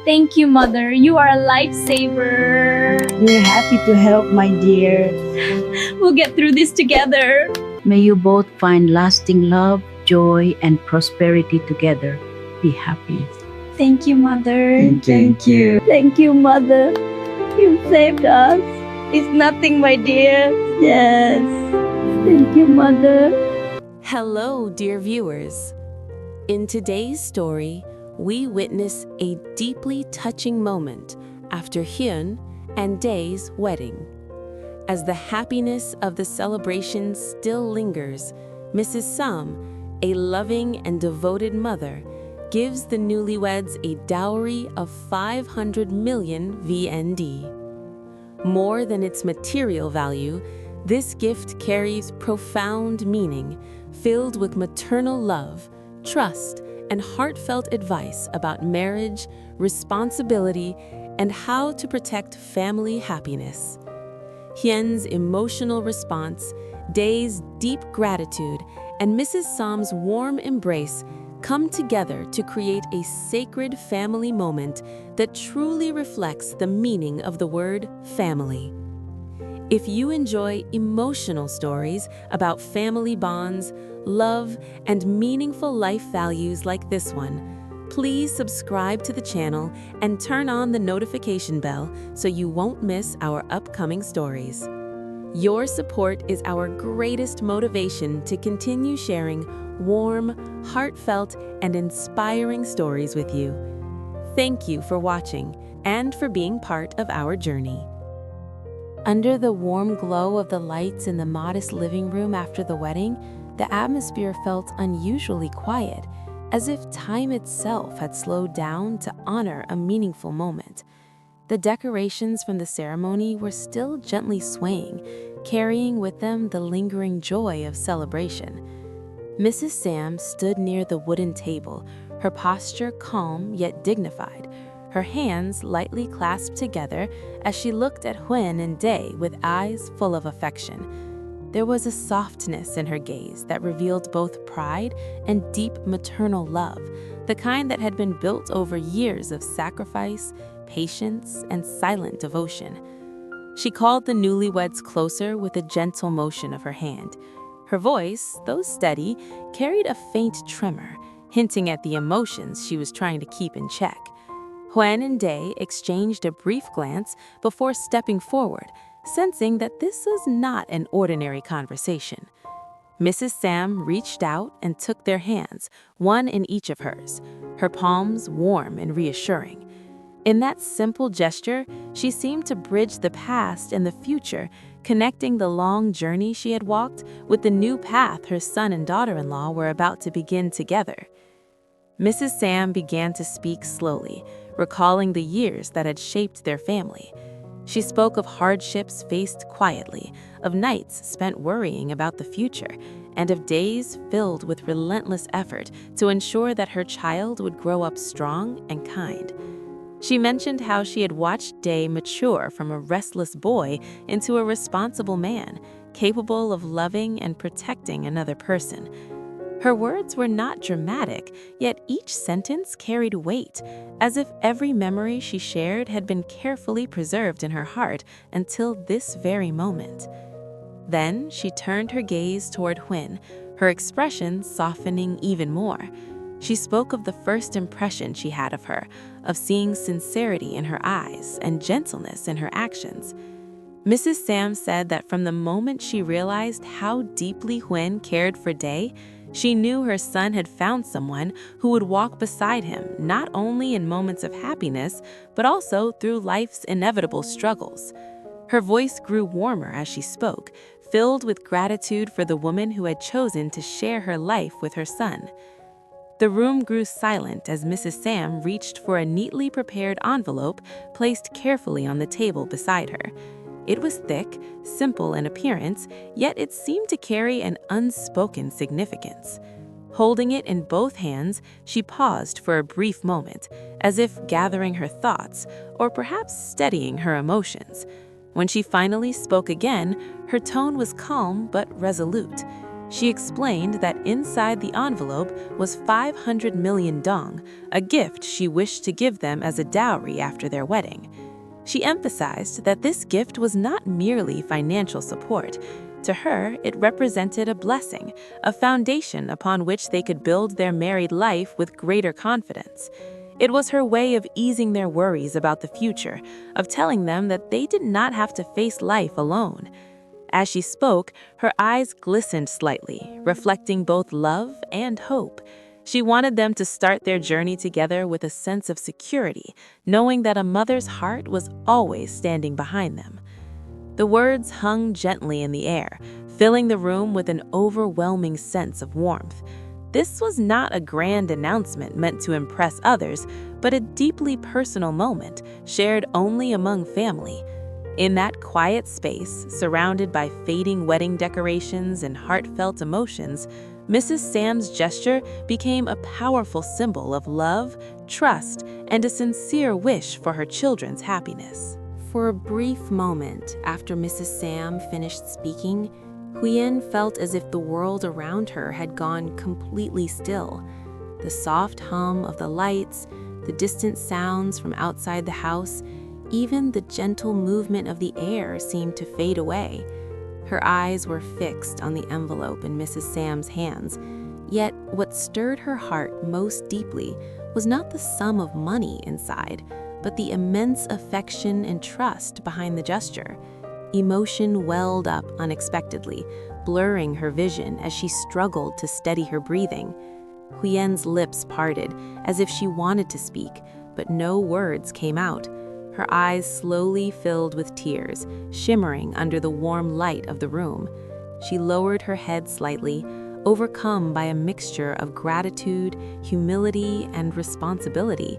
Thank you, Mother. You are a lifesaver. We're happy to help, my dear. We'll get through this together. May you both find lasting love, joy, and prosperity together. Be happy. Thank you, Mother. Thank you. Thank you, Mother. You saved us. It's nothing, my dear. Yes. Thank you, Mother. Hello, dear viewers. In today's story, we witness a deeply touching moment after Huyen and Dae's wedding. As the happiness of the celebration still lingers, Mrs. Sam, a loving and devoted mother, gives the newlyweds a dowry of 500 million VND. More than its material value, this gift carries profound meaning, filled with maternal love, trust, and heartfelt advice about marriage, responsibility, and how to protect family happiness. Huyen's emotional response, Dae's deep gratitude, and Mrs. Sam's warm embrace come together to create a sacred family moment that truly reflects the meaning of the word family. If you enjoy emotional stories about family bonds, love, and meaningful life values like this one, please subscribe to the channel and turn on the notification bell so you won't miss our upcoming stories. Your support is our greatest motivation to continue sharing warm, heartfelt, and inspiring stories with you. Thank you for watching and for being part of our journey. Under the warm glow of the lights in the modest living room after the wedding, the atmosphere felt unusually quiet, as if time itself had slowed down to honor a meaningful moment. The decorations from the ceremony were still gently swaying, carrying with them the lingering joy of celebration. Mrs. Sam stood near the wooden table, her posture calm yet dignified, her hands lightly clasped together as she looked at Huyen and Dae with eyes full of affection. There was a softness in her gaze that revealed both pride and deep maternal love, the kind that had been built over years of sacrifice, patience, and silent devotion. She called the newlyweds closer with a gentle motion of her hand. Her voice, though steady, carried a faint tremor, hinting at the emotions she was trying to keep in check. Huyen and Dae exchanged a brief glance before stepping forward, sensing that this was not an ordinary conversation. Mrs. Sam reached out and took their hands, one in each of hers, her palms warm and reassuring. In that simple gesture, she seemed to bridge the past and the future, connecting the long journey she had walked with the new path her son and daughter-in-law were about to begin together. Mrs. Sam began to speak slowly, recalling the years that had shaped their family. She spoke of hardships faced quietly, of nights spent worrying about the future, and of days filled with relentless effort to ensure that her child would grow up strong and kind. She mentioned how she had watched Dae mature from a restless boy into a responsible man, capable of loving and protecting another person. Her words were not dramatic, yet each sentence carried weight, as if every memory she shared had been carefully preserved in her heart until this very moment. Then she turned her gaze toward Huyen, her expression softening even more. She spoke of the first impression she had of her, of seeing sincerity in her eyes and gentleness in her actions. Mrs. Sam said that from the moment she realized how deeply Huyen cared for Dae, she knew her son had found someone who would walk beside him not only in moments of happiness, but also through life's inevitable struggles. Her voice grew warmer as she spoke, filled with gratitude for the woman who had chosen to share her life with her son. The room grew silent as Mrs. Sam reached for a neatly prepared envelope placed carefully on the table beside her. It was thick, simple in appearance, yet it seemed to carry an unspoken significance. Holding it in both hands, she paused for a brief moment, as if gathering her thoughts, or perhaps steadying her emotions. When she finally spoke again, her tone was calm but resolute. She explained that inside the envelope was 500 million dong, a gift she wished to give them as a dowry after their wedding. She emphasized that this gift was not merely financial support. To her, it represented a blessing, a foundation upon which they could build their married life with greater confidence. It was her way of easing their worries about the future, of telling them that they did not have to face life alone. As she spoke, her eyes glistened slightly, reflecting both love and hope. She wanted them to start their journey together with a sense of security, knowing that a mother's heart was always standing behind them. The words hung gently in the air, filling the room with an overwhelming sense of warmth. This was not a grand announcement meant to impress others, but a deeply personal moment, shared only among family. In that quiet space, surrounded by fading wedding decorations and heartfelt emotions, Mrs. Sam's gesture became a powerful symbol of love, trust, and a sincere wish for her children's happiness. For a brief moment after Mrs. Sam finished speaking, Huyen felt as if the world around her had gone completely still. The soft hum of the lights, the distant sounds from outside the house, even the gentle movement of the air seemed to fade away. Her eyes were fixed on the envelope in Mrs. Sam's hands, yet what stirred her heart most deeply was not the sum of money inside, but the immense affection and trust behind the gesture. Emotion welled up unexpectedly, blurring her vision as she struggled to steady her breathing. Huyen's lips parted, as if she wanted to speak, but no words came out. Her eyes slowly filled with tears, shimmering under the warm light of the room. She lowered her head slightly, overcome by a mixture of gratitude, humility, and responsibility.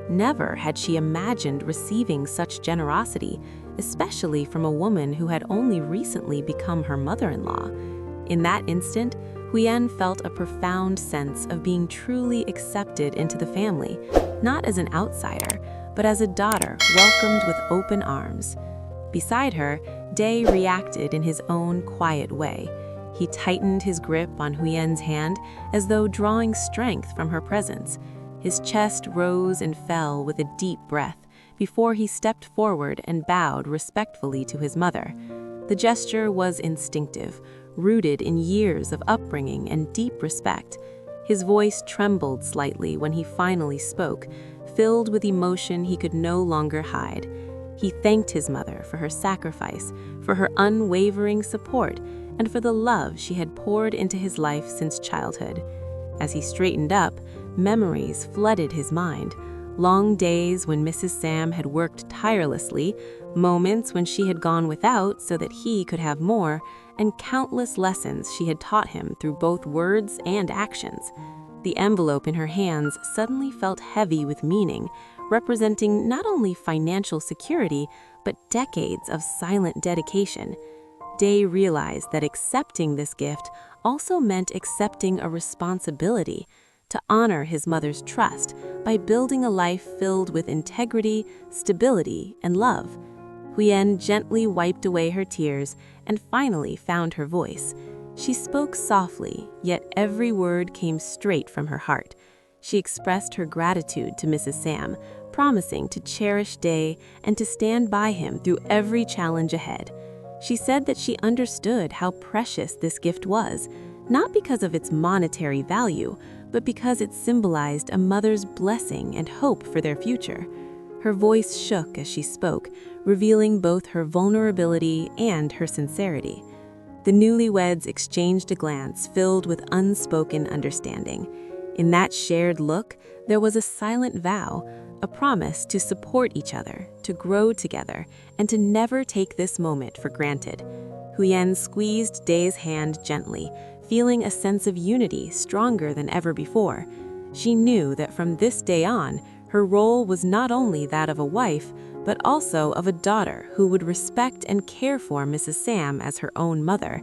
Never had she imagined receiving such generosity, especially from a woman who had only recently become her mother-in-law. In that instant, Huyen felt a profound sense of being truly accepted into the family, not as an outsider, but as a daughter welcomed with open arms. Beside her, Day reacted in his own quiet way. He tightened his grip on Huyen's hand as though drawing strength from her presence. His chest rose and fell with a deep breath before he stepped forward and bowed respectfully to his mother. The gesture was instinctive, rooted in years of upbringing and deep respect. His voice trembled slightly when he finally spoke, filled with emotion he could no longer hide. He thanked his mother for her sacrifice, for her unwavering support, and for the love she had poured into his life since childhood. As he straightened up, memories flooded his mind. Long days when Mrs. Sam had worked tirelessly, moments when she had gone without so that he could have more, and countless lessons she had taught him through both words and actions. The envelope in her hands suddenly felt heavy with meaning, representing not only financial security, but decades of silent dedication. Day realized that accepting this gift also meant accepting a responsibility to honor his mother's trust by building a life filled with integrity, stability, and love. Huyen gently wiped away her tears and finally found her voice. She spoke softly, yet every word came straight from her heart. She expressed her gratitude to Mrs. Sam, promising to cherish Day and to stand by him through every challenge ahead. She said that she understood how precious this gift was, not because of its monetary value, but because it symbolized a mother's blessing and hope for their future. Her voice shook as she spoke, revealing both her vulnerability and her sincerity. The newlyweds exchanged a glance filled with unspoken understanding. In that shared look, there was a silent vow, a promise to support each other, to grow together, and to never take this moment for granted. Huyen squeezed Day's hand gently, feeling a sense of unity stronger than ever before. She knew that from this day on, her role was not only that of a wife, but also of a daughter who would respect and care for Mrs. Sam as her own mother.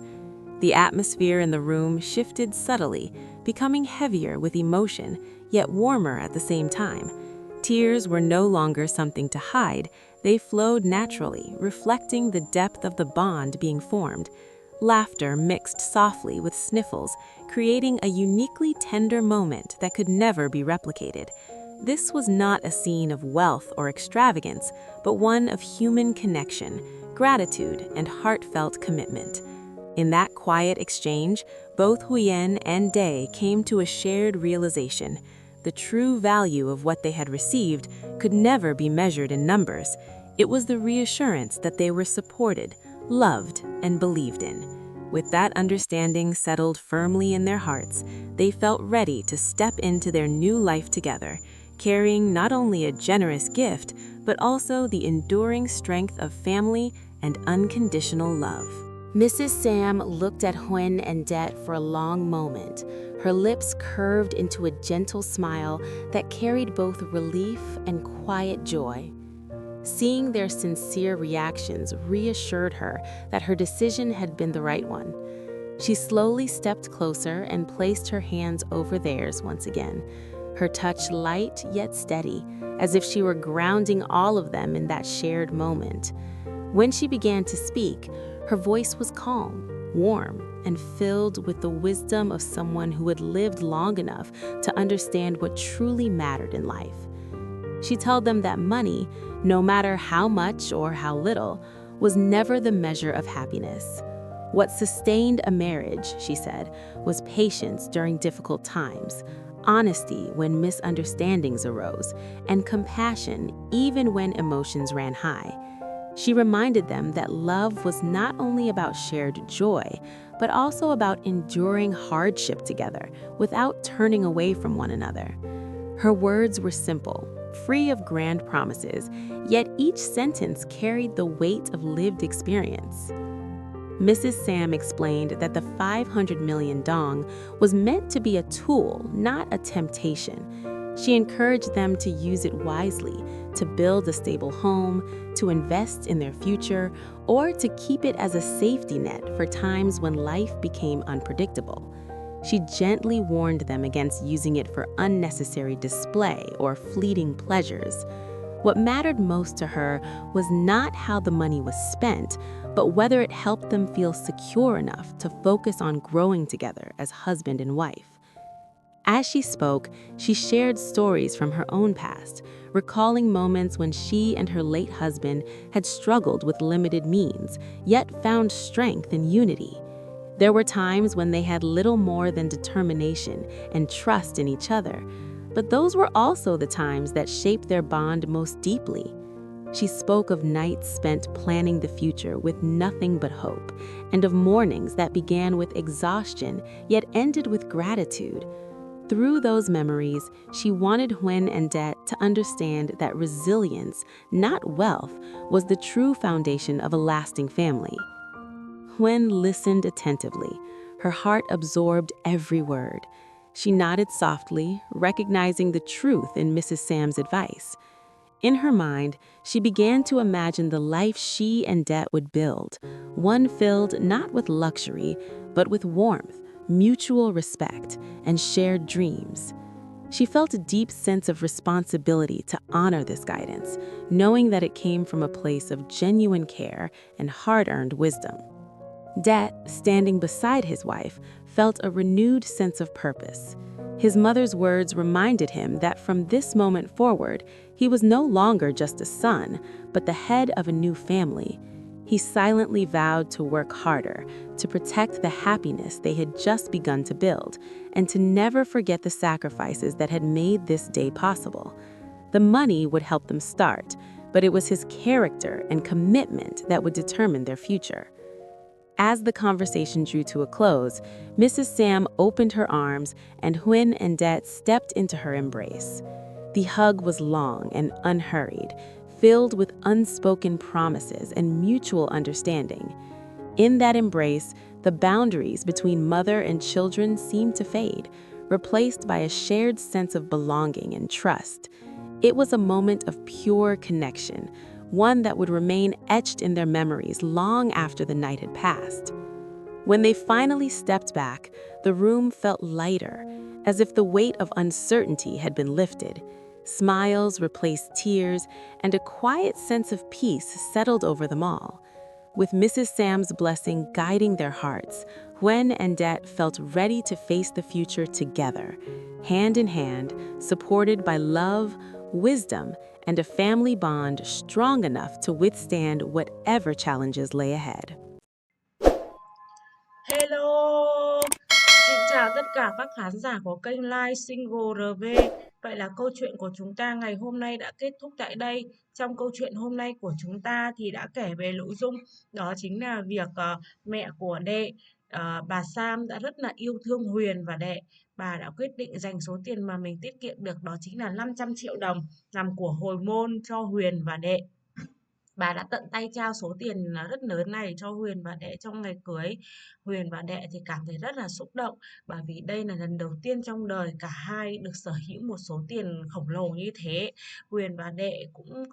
The atmosphere in the room shifted subtly, becoming heavier with emotion, yet warmer at the same time. Tears were no longer something to hide. They flowed naturally, reflecting the depth of the bond being formed. Laughter mixed softly with sniffles, creating a uniquely tender moment that could never be replicated. This was not a scene of wealth or extravagance, but one of human connection, gratitude, and heartfelt commitment. In that quiet exchange, both Huyen and Day came to a shared realization. The true value of what they had received could never be measured in numbers. It was the reassurance that they were supported, loved, and believed in. With that understanding settled firmly in their hearts, they felt ready to step into their new life together, carrying not only a generous gift, but also the enduring strength of family and unconditional love. Mrs. Sam looked at Huyen and Det for a long moment, her lips curved into a gentle smile that carried both relief and quiet joy. Seeing their sincere reactions reassured her that her decision had been the right one. She slowly stepped closer and placed her hands over theirs once again, her touch light yet steady, as if she were grounding all of them in that shared moment. When she began to speak, her voice was calm, warm, and filled with the wisdom of someone who had lived long enough to understand what truly mattered in life. She told them that money, no matter how much or how little, was never the measure of happiness. What sustained a marriage, she said, was patience during difficult times, honesty when misunderstandings arose, and compassion even when emotions ran high. She reminded them that love was not only about shared joy, but also about enduring hardship together without turning away from one another. Her words were simple, free of grand promises, yet each sentence carried the weight of lived experience. Mrs. Sam explained that the 500 million dong was meant to be a tool, not a temptation. She encouraged them to use it wisely, to build a stable home, to invest in their future, or to keep it as a safety net for times when life became unpredictable. She gently warned them against using it for unnecessary display or fleeting pleasures. What mattered most to her was not how the money was spent, but whether it helped them feel secure enough to focus on growing together as husband and wife. As she spoke, she shared stories from her own past, recalling moments when she and her late husband had struggled with limited means, yet found strength in unity. There were times when they had little more than determination and trust in each other, but those were also the times that shaped their bond most deeply. She spoke of nights spent planning the future with nothing but hope, and of mornings that began with exhaustion yet ended with gratitude. Through those memories, she wanted Huyen and Det to understand that resilience, not wealth, was the true foundation of a lasting family. Huyen listened attentively. Her heart absorbed every word. She nodded softly, recognizing the truth in Mrs. Sam's advice. In her mind, she began to imagine the life she and Det would build, one filled not with luxury, but with warmth, mutual respect, and shared dreams. She felt a deep sense of responsibility to honor this guidance, knowing that it came from a place of genuine care and hard-earned wisdom. Det, standing beside his wife, felt a renewed sense of purpose. His mother's words reminded him that from this moment forward, he was no longer just a son, but the head of a new family. He silently vowed to work harder, to protect the happiness they had just begun to build, and to never forget the sacrifices that had made this day possible. The money would help them start, but it was his character and commitment that would determine their future. As the conversation drew to a close, Mrs. Sam opened her arms and Huyen and Det stepped into her embrace. The hug was long and unhurried, filled with unspoken promises and mutual understanding. In that embrace, the boundaries between mother and children seemed to fade, replaced by a shared sense of belonging and trust. It was a moment of pure connection, one that would remain etched in their memories long after the night had passed. When they finally stepped back, the room felt lighter, as if the weight of uncertainty had been lifted. Smiles replaced tears, and a quiet sense of peace settled over them all. With Mrs. Sam's blessing guiding their hearts, Huyen and Det felt ready to face the future together, hand in hand, supported by love, wisdom, and a family bond strong enough to withstand whatever challenges lay ahead. Hello, xin chào tất cả các khán giả của kênh Live Single RV. Vậy là câu chuyện của chúng ta ngày hôm nay đã kết thúc tại đây. Trong câu chuyện hôm nay của chúng ta thì đã kể về nội dung đó chính là việc mẹ của Đệ, bà Sam đã rất là yêu thương Huyền và Đệ. Bà đã quyết định dành số tiền mà mình tiết kiệm được đó chính là 500 triệu đồng làm của hồi môn cho Huyền và Đệ. Bà đã tận tay trao số tiền rất lớn này cho Huyền và Đệ trong ngày cưới. Huyền và Đệ thì cảm thấy rất là xúc động bởi vì đây là lần đầu tiên trong đời cả hai được sở hữu một số tiền khổng lồ như thế. Huyền và Đệ cũng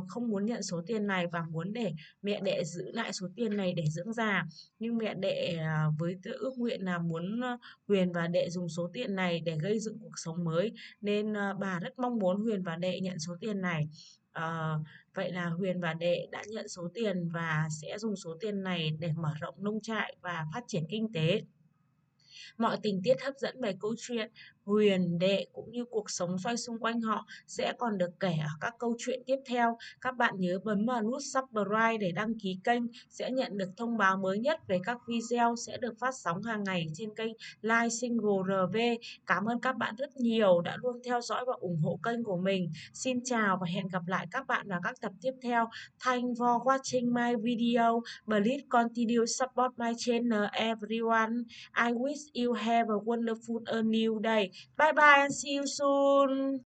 không muốn nhận số tiền này và muốn để mẹ Đệ giữ lại số tiền này để dưỡng già. Nhưng mẹ Đệ với ước nguyện là muốn Huyền và Đệ dùng số tiền này để gây dựng cuộc sống mới nên bà rất mong muốn Huyền và Đệ nhận số tiền này. Ờ, Vậy là Huyền và Đệ đã nhận số tiền và sẽ dùng số tiền này để mở rộng nông trại và phát triển kinh tế. Mọi tình tiết hấp dẫn về câu chuyện Huyền, Đệ cũng như cuộc sống xoay xung quanh họ sẽ còn được kể ở các câu chuyện tiếp theo. Các bạn nhớ bấm vào nút subscribe để đăng ký kênh sẽ nhận được thông báo mới nhất về các video sẽ được phát sóng hàng ngày trên kênh Live Single RV. Cảm ơn các bạn rất nhiều đã luôn theo dõi và ủng hộ kênh của mình. Xin chào và hẹn gặp lại các bạn vào các tập tiếp theo. Thanks for watching my video. Please continue support my channel everyone. I wish you have a wonderful new day. Bye bye and see you soon.